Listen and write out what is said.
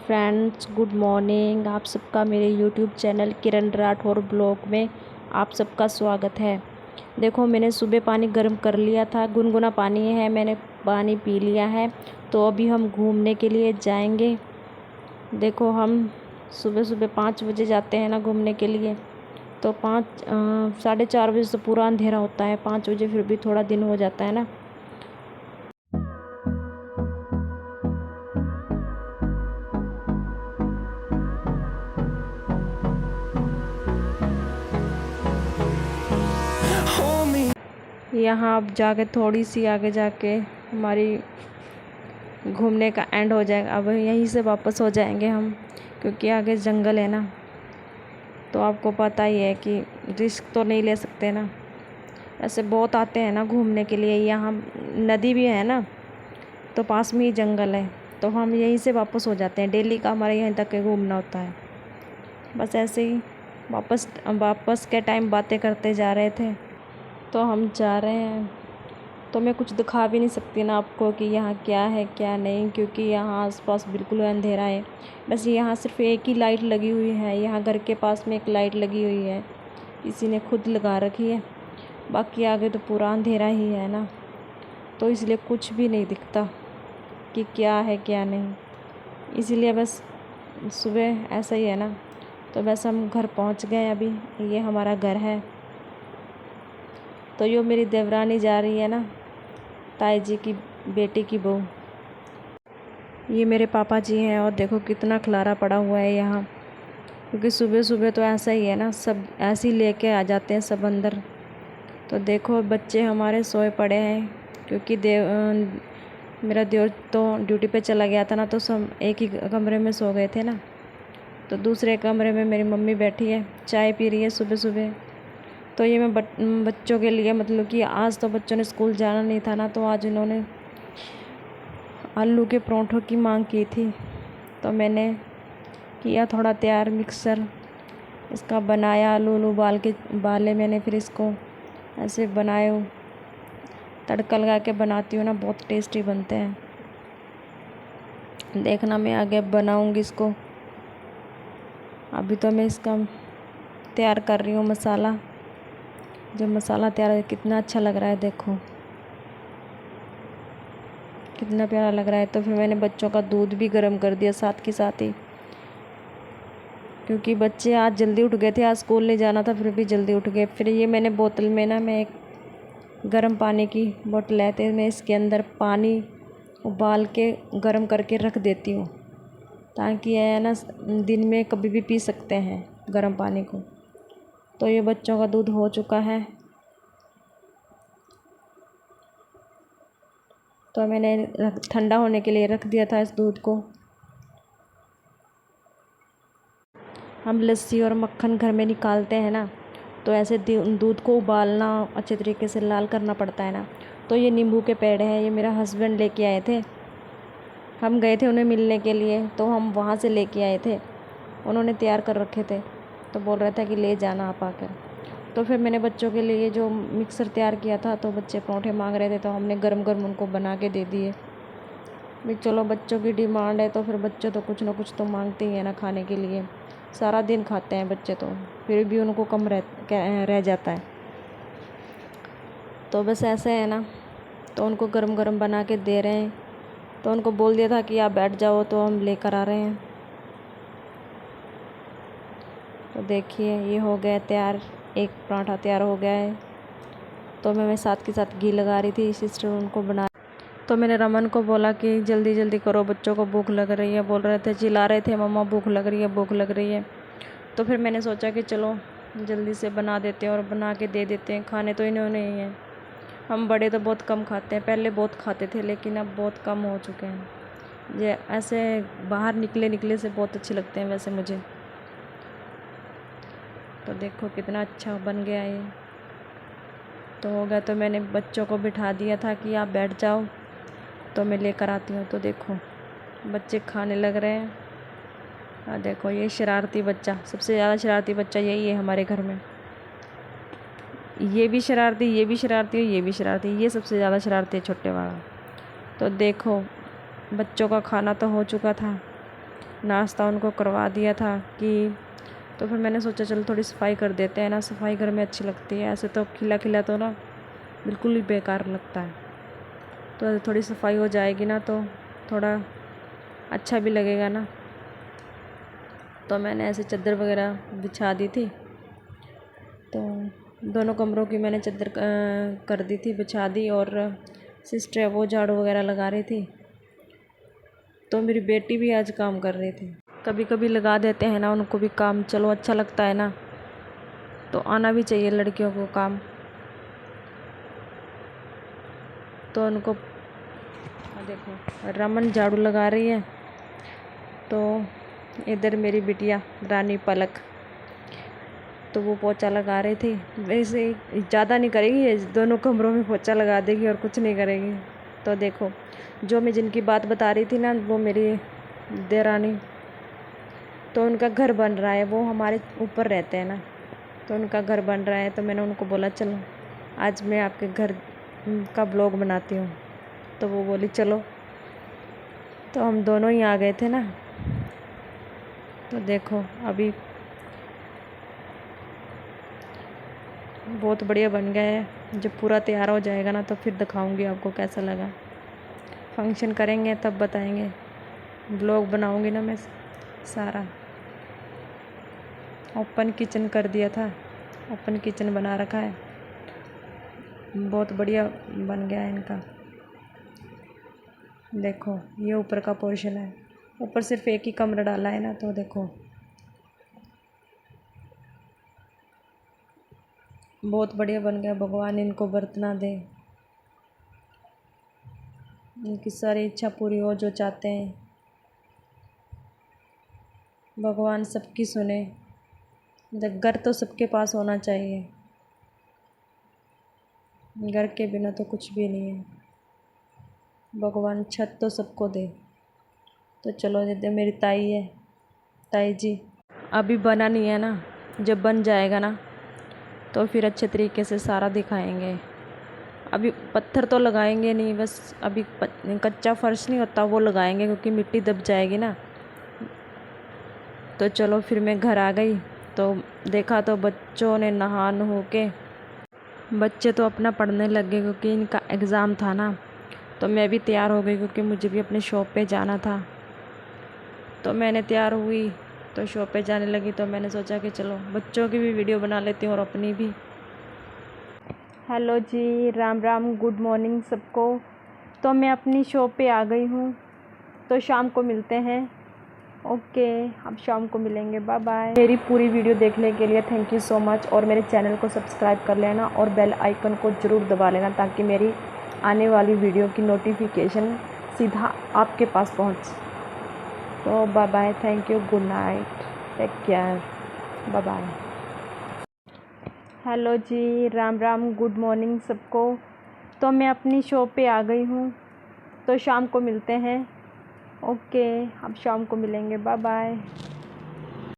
Friends, good morning. आप सबका मेरे यूट्यूब चैनल किरण राठौर ब्लॉग में आप सबका स्वागत है। देखो, मैंने सुबह पानी गर्म कर लिया था, गुनगुना पानी है, मैंने पानी पी लिया है। तो अभी हम घूमने के लिए जाएंगे। देखो, हम सुबह सुबह 5 बजे जाते हैं ना घूमने के लिए। तो 4:30 बजे से पूरा अंधेरा होता है, 5 बजे फिर भी थोड़ा दिन हो जाता है ना। यहाँ अब जाके थोड़ी सी आगे जाके हमारी घूमने का एंड हो जाएगा। अब यहीं से वापस हो जाएंगे हम, क्योंकि आगे जंगल है ना। तो आपको पता ही है कि रिस्क तो नहीं ले सकते ना। ऐसे बहुत आते हैं ना घूमने के लिए, यहाँ नदी भी है ना, तो पास में ही जंगल है। तो हम यहीं से वापस हो जाते हैं। डेली का हमारे यहीं तक घूमना होता है। बस ऐसे ही वापस के टाइम बातें करते जा रहे थे। तो हम जा रहे हैं, तो मैं कुछ दिखा भी नहीं सकती ना आपको कि यहाँ क्या है क्या नहीं, क्योंकि यहाँ आसपास बिल्कुल अंधेरा है। बस यहाँ सिर्फ एक ही लाइट लगी हुई है। यहाँ घर के पास में एक लाइट लगी हुई है, किसी ने खुद लगा रखी है। बाकी आगे तो पूरा अंधेरा ही है ना, तो इसलिए कुछ भी नहीं दिखता कि क्या है क्या नहीं। इसीलिए बस सुबह ऐसा ही है ना। तो बस हम घर पहुँच गए। अभी ये हमारा घर है। तो यो मेरी देवरानी जा रही है ना, ताई जी की बेटी की बहू। ये मेरे पापा जी हैं। और देखो कितना खलारा पड़ा हुआ है यहाँ, क्योंकि सुबह सुबह तो ऐसा ही है ना, सब ऐसे ही लेके आ जाते हैं सब अंदर। तो देखो, बच्चे हमारे सोए पड़े हैं, क्योंकि मेरा देवर तो ड्यूटी पे चला गया था ना, तो सब एक ही कमरे में सो गए थे ना। तो दूसरे कमरे में मेरी मम्मी बैठी है, चाय पी रही है सुबह सुबह। तो ये मैं बच्चों के लिए, मतलब कि आज तो बच्चों ने स्कूल जाना नहीं था ना, तो आज इन्होंने आलू के परोंठों की मांग की थी। तो मैंने किया थोड़ा तैयार, मिक्सर इसका बनाया, आलू बाले मैंने, फिर इसको ऐसे बनाए। तड़का लगा के बनाती हूँ ना, बहुत टेस्टी बनते हैं। देखना, मैं आगे बनाऊँगी इसको। अभी तो मैं इसका तैयार कर रही हूँ मसाला। जो मसाला तैयार है, कितना अच्छा लग रहा है, देखो कितना प्यारा लग रहा है। तो फिर मैंने बच्चों का दूध भी गर्म कर दिया साथ के साथ ही, क्योंकि बच्चे आज जल्दी उठ गए थे, आज स्कूल नहीं जाना था, फिर भी जल्दी उठ गए। फिर ये मैंने बोतल में ना, मैं एक गर्म पानी की बोतल लेते हैं, मैं इसके अंदर पानी उबाल के गर्म करके रख देती हूँ, ताकि ये ना दिन में कभी भी पी सकते हैं गर्म पानी को। तो ये बच्चों का दूध हो चुका है। तो मैंने ठंडा होने के लिए रख दिया था इस दूध को। हम लस्सी और मक्खन घर में निकालते हैं ना, तो ऐसे दूध को उबालना, अच्छे तरीके से लाल करना पड़ता है ना। तो ये नींबू के पेड़ हैं, ये मेरा हस्बैंड लेके आए थे। हम गए थे उन्हें मिलने के लिए, तो हम वहाँ से लेके आए थे। उन्होंने तैयार कर रखे थे, तो बोल रहा था कि ले जाना आप आकर। तो फिर मैंने बच्चों के लिए जो मिक्सर तैयार किया था, तो बच्चे पराठे मांग रहे थे, तो हमने गरम गरम उनको बना के दे दिए। भाई चलो, बच्चों की डिमांड है तो फिर बच्चे तो कुछ ना कुछ तो मांगते ही हैं ना खाने के लिए। सारा दिन खाते हैं बच्चे, तो फिर भी उनको कम रह जाता है। तो बस ऐसे है ना। तो उनको गरम गरम बना के दे रहे हैं। तो उनको बोल दिया था कि आप बैठ जाओ, तो हम लेकर आ रहे हैं। तो देखिए, ये हो गया तैयार, एक पराठा तैयार हो गया है। तो मैं साथ के साथ घी लगा रही थी, सिस्टर उनको बना। तो मैंने रमन को बोला कि जल्दी जल्दी करो, बच्चों को भूख लग रही है। बोल रहे थे, चिल्ला रहे थे, मम्मा भूख लग रही है, भूख लग रही है। तो फिर मैंने सोचा कि चलो जल्दी से बना देते हैं और बना के दे देते हैं। खाने तो इन्होंने ही हैं। हम बड़े तो बहुत कम खाते हैं, पहले बहुत खाते थे, लेकिन अब बहुत कम हो चुके हैं। ये ऐसे बाहर निकले से बहुत अच्छे लगते हैं वैसे मुझे। तो देखो कितना अच्छा बन गया ये। तो हो गया। तो मैंने बच्चों को बिठा दिया था कि आप बैठ जाओ, तो मैं लेकर आती हूँ। तो देखो, बच्चे खाने लग रहे हैं। देखो, ये शरारती बच्चा, सबसे ज़्यादा शरारती बच्चा यही है हमारे घर में। ये भी शरारती, ये भी शरारती, ये भी शरारती, ये सबसे ज़्यादा शरारती है, छोटे वाला। तो देखो, बच्चों का खाना तो हो चुका था। नाश्ता उनको करवा दिया था कि तो फिर मैंने सोचा चलो थोड़ी सफाई कर देते हैं ना, सफाई घर में अच्छी लगती है, ऐसे तो खिला खिला तो ना बिल्कुल ही बेकार लगता है। तो थोड़ी सफाई हो जाएगी ना तो थोड़ा अच्छा भी लगेगा ना। तो मैंने ऐसे चादर वगैरह बिछा दी थी, तो दोनों कमरों की मैंने चादर कर दी थी, बिछा दी। और सिस्टर वो झाड़ू वगैरह लगा रही थी, तो मेरी बेटी भी आज काम कर रही थी। कभी कभी लगा देते हैं ना उनको भी काम, चलो अच्छा लगता है ना, तो आना भी चाहिए लड़कियों को काम। तो उनको देखो रमन झाड़ू लगा रही है, तो इधर मेरी बिटिया रानी पलक, तो वो पोछा लगा रही थी। वैसे ज़्यादा नहीं करेगी, ये दोनों कमरों में पोछा लगा देगी और कुछ नहीं करेगी। तो देखो जो मैं जिनकी बात बता रही थी ना, वो मेरी देरानी, तो उनका घर बन रहा है, वो हमारे ऊपर रहते हैं ना, तो उनका घर बन रहा है। तो मैंने उनको बोला चलो आज मैं आपके घर का ब्लॉग बनाती हूँ, तो वो बोली चलो। तो हम दोनों ही आ गए थे ना। तो देखो अभी बहुत बढ़िया बन गया है। जब पूरा तैयार हो जाएगा ना तो फिर दिखाऊंगी आपको कैसा लगा। फंक्शन करेंगे तब बताएंगे, ब्लॉग बनाऊंगी ना मैं सारा। ओपन किचन कर दिया था, ओपन किचन बना रखा है, बहुत बढ़िया बन गया है इनका। देखो ये ऊपर का पोर्शन है, ऊपर सिर्फ एक ही कमरा डाला है ना, तो देखो बहुत बढ़िया बन गया। भगवान इनको बरतना दे, इनकी सारी इच्छा पूरी हो जो चाहते हैं। भगवान सबकी सुने। घर तो सबके पास होना चाहिए, घर के बिना तो कुछ भी नहीं है। भगवान छत तो सबको दे। तो चलो दे, मेरी ताई है, ताई जी अभी बना नहीं है ना, जब बन जाएगा ना तो फिर अच्छे तरीके से सारा दिखाएंगे। अभी पत्थर तो लगाएंगे नहीं, बस अभी कच्चा फर्श नहीं होता वो लगाएंगे, क्योंकि मिट्टी दब जाएगी ना। तो चलो फिर मैं घर आ गई, तो देखा तो बच्चों ने नहा नुह के, बच्चे तो अपना पढ़ने लग गए क्योंकि इनका एग्ज़ाम था ना। तो मैं भी तैयार हो गई क्योंकि मुझे भी अपने शॉप पे जाना था। तो मैंने तैयार हुई तो शॉप पे जाने लगी, तो मैंने सोचा कि चलो बच्चों की भी वीडियो बना लेती हूँ और अपनी भी। Hello ji, Ram Ram, good morning सबको। तो मैं अपनी शॉप पे आ गई हूँ, तो शाम को मिलते हैं। ओके, अब शाम को मिलेंगे, बाय बाय। मेरी पूरी वीडियो देखने के लिए थैंक यू सो मच, और मेरे चैनल को सब्सक्राइब कर लेना और बेल आइकन को ज़रूर दबा लेना, ताकि मेरी आने वाली वीडियो की नोटिफिकेशन सीधा आपके पास पहुँच। तो bye bye, thank you, good night, take care, bye bye. Hello ji, Ram Ram, good morning सबको। तो मैं अपनी शॉप पे आ गई हूँ, तो शाम को मिलते हैं। ओके, अब शाम को मिलेंगे, बाय बाय।